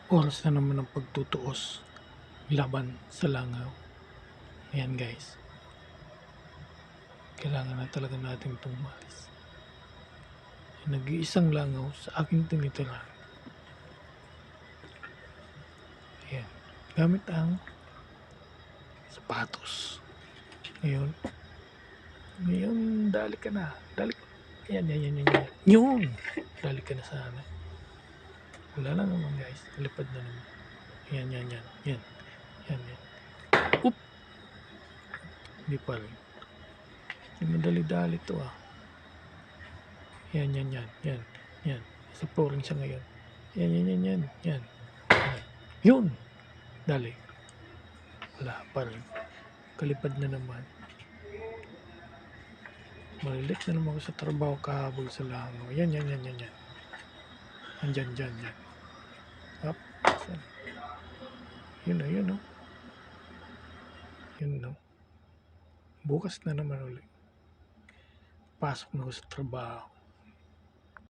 Oras na naman ng pagtutuos laban sa langaw. Ayan guys, kailangan na talaga natin itong malis. Nag-iisang langaw sa aking tinitira. Ayan, gamit ang sapatos. Ngayon, dali ka na. Dali ka. Ayan. Yun! Dali ka na sana. Wala na naman guys, nalipad na naman. Yan. Oop! Hindi pa rin. Madali-dali to ah. Yan. Sa pouring siya ngayon. Yan. Yun! Dali. Wala pa rin. Kalipad na naman. Malilit na naman ako sa trabaho kahabol sa langaw. Yan. Andyan. Up. Yun o. Bukas na naman ulit. Pasok na ako sa trabaho.